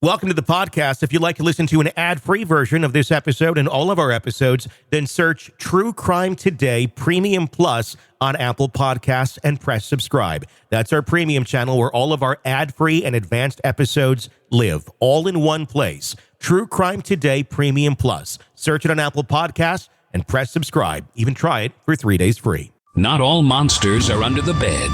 Welcome to the podcast. If you'd like to listen to an ad-free version of this episode and all of our episodes, then search True Crime Today Premium Plus on Apple Podcasts and press subscribe. That's our premium channel where all of our ad-free and advanced episodes live, all in one place. True Crime Today Premium Plus. Search it on Apple Podcasts and press subscribe. Even try it for 3 days free. Not all monsters are under the bed.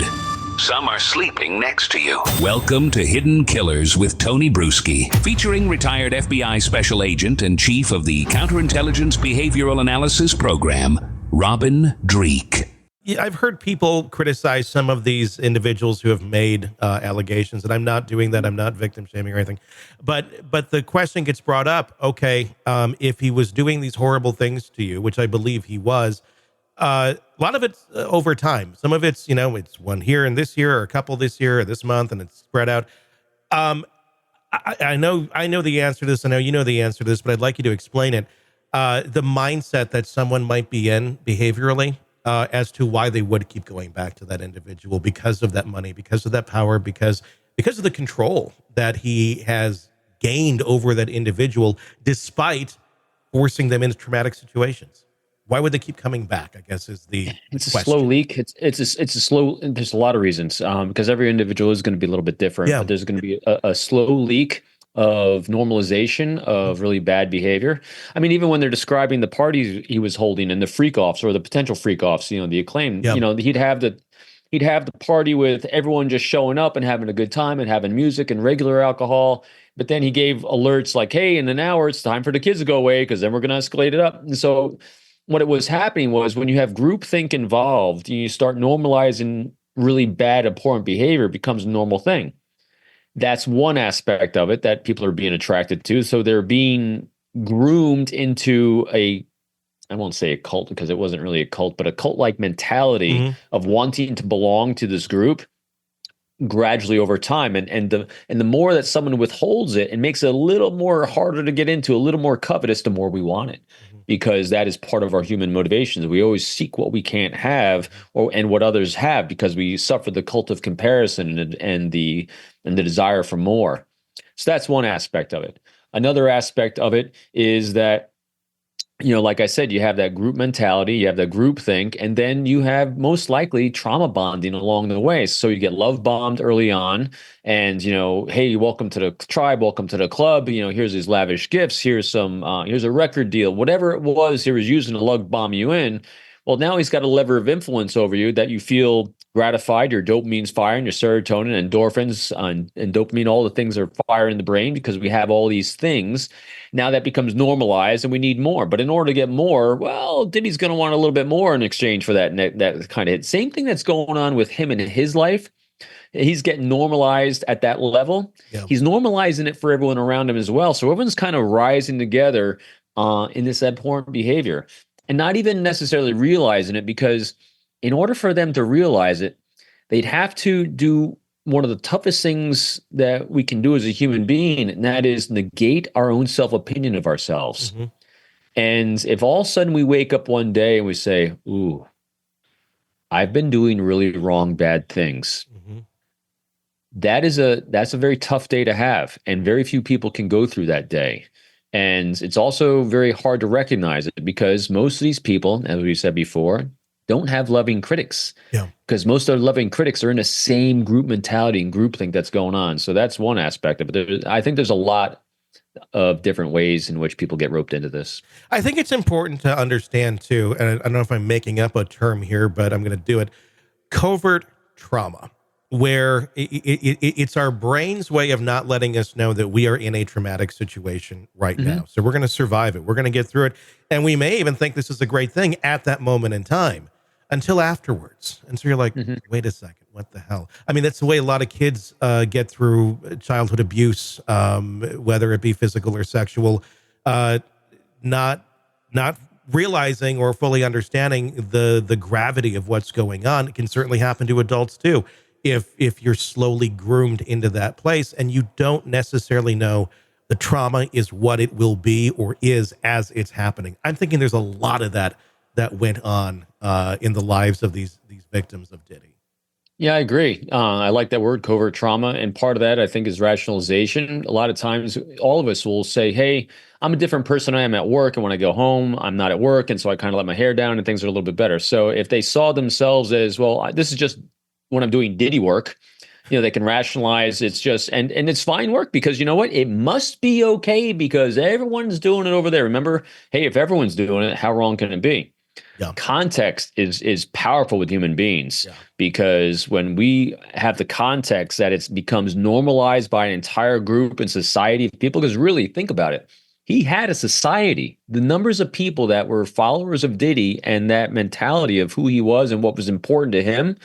Some are sleeping next to you. Welcome to Hidden Killers with Tony Bruschi, featuring retired FBI Special Agent and Chief of the Counterintelligence Behavioral Analysis Program, Robin Dreeke. Yeah, I've heard people criticize some of these individuals who have made allegations, and I'm not doing that. I'm not victim shaming or anything. But the question gets brought up, okay, if he was doing these horrible things to you, which I believe he was, a lot of it's over time. Some of it's, it's one here and this year, or a couple this year or this month, and it's spread out. I know the answer to this. I know you know the answer to this, but I'd like you to explain it. The mindset that someone might be in behaviorally as to why they would keep going back to that individual because of that money, because of that power, because of the control that he has gained over that individual, despite forcing them into traumatic situations. Why would they keep coming back, I guess, is the It's question. A slow leak. It's a slow, there's a lot of reasons, because every individual is going to be a little bit different. Yeah. But there's going to be a slow leak of normalization of really bad behavior. I mean, even when they're describing the parties he was holding and the freak-offs or the potential freak-offs, the acclaim, Yeah. he'd have the party with everyone just showing up and having a good time and having music and regular alcohol. But then he gave alerts like, hey, in an hour, it's time for the kids to go away because then we're going to escalate it up. And so what it was happening was when you have groupthink involved, you start normalizing really bad, abhorrent behavior. It becomes a normal thing. That's one aspect of it that people are being attracted to. So they're being groomed into I won't say a cult because it wasn't really a cult, but a cult-like mentality of wanting to belong to this group gradually over time. And the more that someone withholds it, it makes it a little more harder to get into, a little more covetous, the more we want it. Because that is part of our human motivations. We always seek what we can't have and what others have because we suffer the cult of comparison and the desire for more. So that's one aspect of it. Another aspect of it is that, like I said, you have that group mentality, you have that group think, and then you have most likely trauma bonding along the way. So you get love bombed early on and, hey, welcome to the tribe, welcome to the club. Here's these lavish gifts. Here's here's a record deal, whatever it was he was using to love bomb you in. Well, now he's got a lever of influence over you that you feel gratified. Your dopamine's firing, your serotonin, endorphins, and dopamine, all the things are firing in the brain because we have all these things. Now that becomes normalized and we need more. But in order to get more, well, Diddy's going to want a little bit more in exchange for that kind of hit. Same thing that's going on with him in his life. He's getting normalized at that level. Yeah. He's normalizing it for everyone around him as well. So everyone's kind of rising together in this abhorrent behavior and not even necessarily realizing it, because in order for them to realize it, they'd have to do one of the toughest things that we can do as a human being, and that is negate our own self-opinion of ourselves. Mm-hmm. And if all of a sudden we wake up one day and we say, ooh, I've been doing really wrong, bad things. Mm-hmm. That's a very tough day to have. And very few people can go through that day. And it's also very hard to recognize it because most of these people, as we said before, don't have loving critics. Yeah. Because most of the loving critics are in the same group mentality and groupthink that's going on. So that's one aspect of it. I think there's a lot of different ways in which people get roped into this. I think it's important to understand too, and I don't know if I'm making up a term here, but I'm going to do it. Covert trauma, where it's our brain's way of not letting us know that we are in a traumatic situation right now. So we're going to survive it. We're going to get through it. And we may even think this is a great thing at that moment in time until afterwards. And so you're like, wait a second, what the hell? I mean, that's the way a lot of kids get through childhood abuse, whether it be physical or sexual, not realizing or fully understanding the gravity of what's going on. It can certainly happen to adults too. If you're slowly groomed into that place and you don't necessarily know the trauma is what it will be or is as it's happening. I'm thinking there's a lot of that went on in the lives of these victims of Diddy. Yeah, I agree. I like that word, covert trauma. And part of that, I think, is rationalization. A lot of times, all of us will say, hey, I'm a different person I am at work. And when I go home, I'm not at work. And so I kind of let my hair down and things are a little bit better. So if they saw themselves as, well, this is just when I'm doing Diddy work, they can rationalize it's just, and it's fine work because you know what? It must be okay because everyone's doing it over there. Remember, hey, if everyone's doing it, how wrong can it be? Yeah. Context is powerful with human beings because when we have the context that it becomes normalized by an entire group and society of people, because really think about it, he had a society, the numbers of people that were followers of Diddy and that mentality of who he was and what was important to him,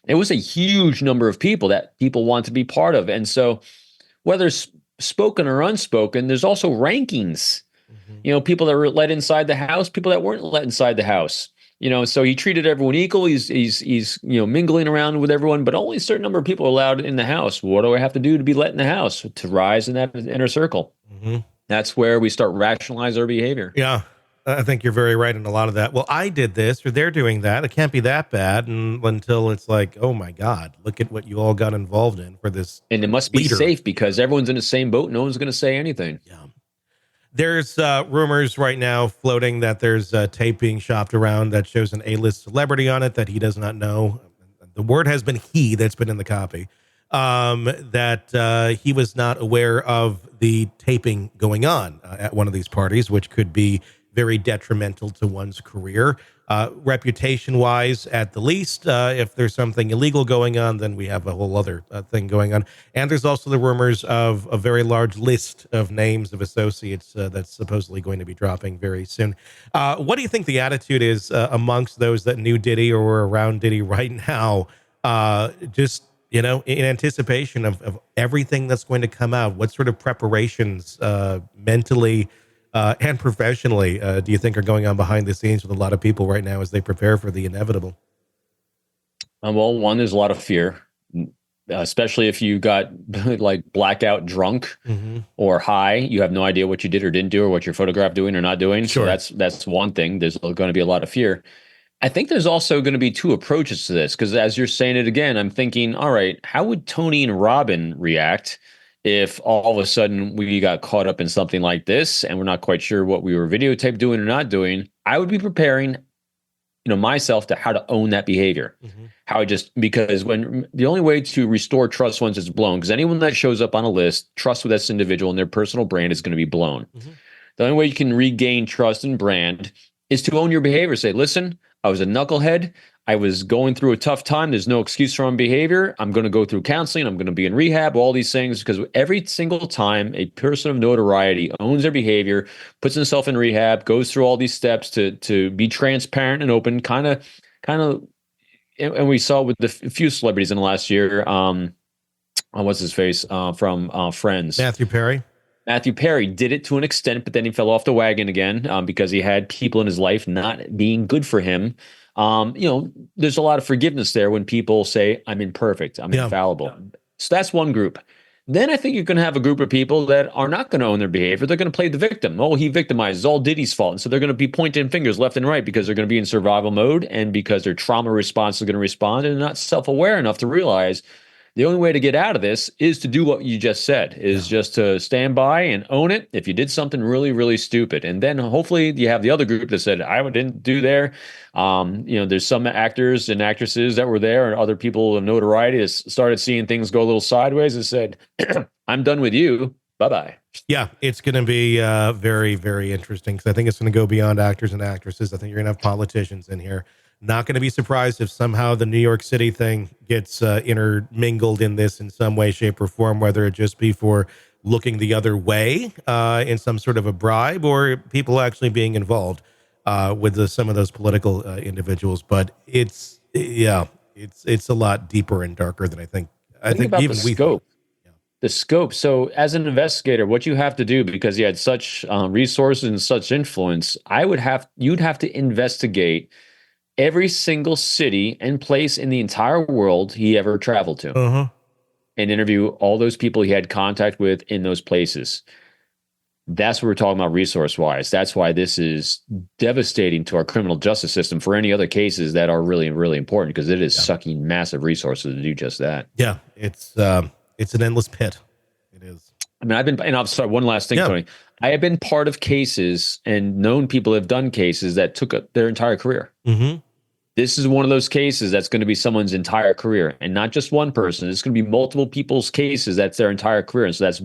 it was a huge number of people that people want to be part of. And so whether spoken or unspoken, there's also rankings. People that were let inside the house, people that weren't let inside the house. So he treated everyone equal. He's mingling around with everyone, but only a certain number of people are allowed in the house. What do I have to do to be let in the house to rise in that inner circle? That's where we start rationalize our behavior. Yeah. I think you're very right in a lot of that. Well, I did this or they're doing that. It can't be that bad until it's like, oh my God, look at what you all got involved in for this. And it must be leader. safe because everyone's in the same boat. No one's going to say anything. Yeah. There's rumors right now floating that there's tape being shopped around that shows an A-list celebrity on it that he does not know. The word has been he that's been in the copy. That he was not aware of the taping going on at one of these parties, which could be very detrimental to one's career. Reputation-wise, at the least, if there's something illegal going on, then we have a whole other thing going on. And there's also the rumors of a very large list of names of associates that's supposedly going to be dropping very soon. What do you think the attitude is amongst those that knew Diddy or were around Diddy right now? Just in anticipation of everything that's going to come out, what sort of preparations mentally and professionally do you think are going on behind the scenes with a lot of people right now as they prepare for the inevitable? Well, one, there's a lot of fear, especially if you got like blackout drunk or high. You have no idea what you did or didn't do or what you're photographed doing or not doing. Sure. So that's one thing. There's going to be a lot of fear. I think there's also going to be two approaches to this because as you're saying it again, I'm thinking, all right, how would Tony and Robin react if all of a sudden we got caught up in something like this and we're not quite sure what we were videotaped doing or not doing? I would be preparing, myself to how to own that behavior. Because when the only way to restore trust once it's blown, because anyone that shows up on a list, trust with this individual and their personal brand is going to be blown. The only way you can regain trust and brand is to own your behavior. Say, listen, I was a knucklehead. I was going through a tough time. There's no excuse for my behavior. I'm going to go through counseling. I'm going to be in rehab, all these things, because every single time a person of notoriety owns their behavior, puts himself in rehab, goes through all these steps to be transparent and open, kind of, and we saw with the few celebrities in the last year, what's his face from Friends? Matthew Perry did it to an extent, but then he fell off the wagon again because he had people in his life not being good for him. There's a lot of forgiveness there when people say, I'm imperfect, I'm infallible. So that's one group. Then I think you're going to have a group of people that are not going to own their behavior. They're going to play the victim. Oh, he victimized. It's all Diddy's fault. And so they're going to be pointing fingers left and right because they're going to be in survival mode and because their trauma response is going to respond and they're not self-aware enough to realize the only way to get out of this is to do what you just said, is just to stand by and own it if you did something really, really stupid. And then hopefully you have the other group that said, I didn't do there. There's some actors and actresses that were there and other people of notoriety that started seeing things go a little sideways and said, I'm done with you. Bye-bye. Yeah, it's going to be very, very interesting because I think it's going to go beyond actors and actresses. I think you're going to have politicians in here. Not going to be surprised if somehow the New York City thing gets intermingled in this in some way, shape, or form, whether it just be for looking the other way in some sort of a bribe or people actually being involved with some of those political individuals. But it's a lot deeper and darker than I think. I think even the scope. The scope. So as an investigator, what you have to do, because he had such resources and such influence, you'd have to investigate every single city and place in the entire world he ever traveled to and interview all those people he had contact with in those places. That's what we're talking about resource-wise. That's why this is devastating to our criminal justice system for any other cases that are really, really important, because it is sucking massive resources to do just that. Yeah, it's an endless pit. It is. I mean, and I'm sorry, one last thing, Tony. I have been part of cases and known people have done cases that took their entire career. Mm-hmm. This is one of those cases that's going to be someone's entire career, and not just one person. It's going to be multiple people's cases. That's their entire career. And so that's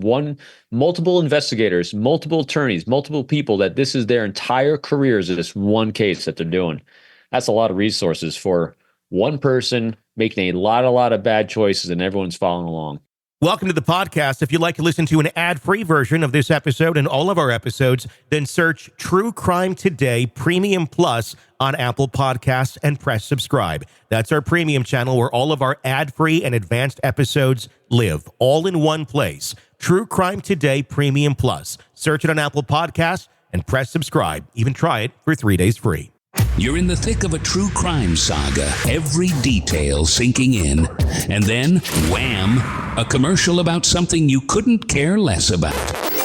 multiple investigators, multiple attorneys, multiple people that this is their entire careers of this one case that they're doing. That's a lot of resources for one person making a lot of bad choices, and everyone's following along. Welcome to the podcast. If you'd like to listen to an ad-free version of this episode and all of our episodes, then search True Crime Today Premium Plus on Apple Podcasts and press subscribe. That's our premium channel where all of our ad-free and advanced episodes live, all in one place. True Crime Today Premium Plus. Search it on Apple Podcasts and press subscribe. Even try it for 3 days free. You're in the thick of a true crime saga, every detail sinking in, and then, wham, a commercial about something you couldn't care less about.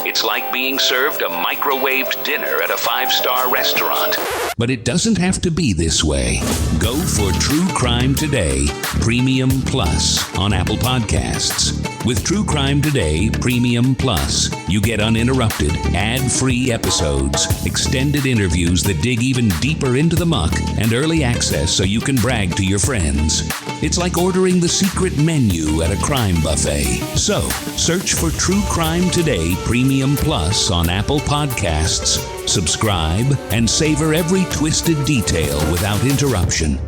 It's like being served a microwaved dinner at a 5-star restaurant. But it doesn't have to be this way. Go for True Crime Today Premium Plus on Apple Podcasts. With True Crime Today Premium Plus, you get uninterrupted, ad-free episodes, extended interviews that dig even deeper into the muck, and early access so you can brag to your friends. It's like ordering the secret menu at a crime buffet. So, search for True Crime Today Premium Plus on Apple Podcasts, subscribe, and savor every twisted detail without interruption.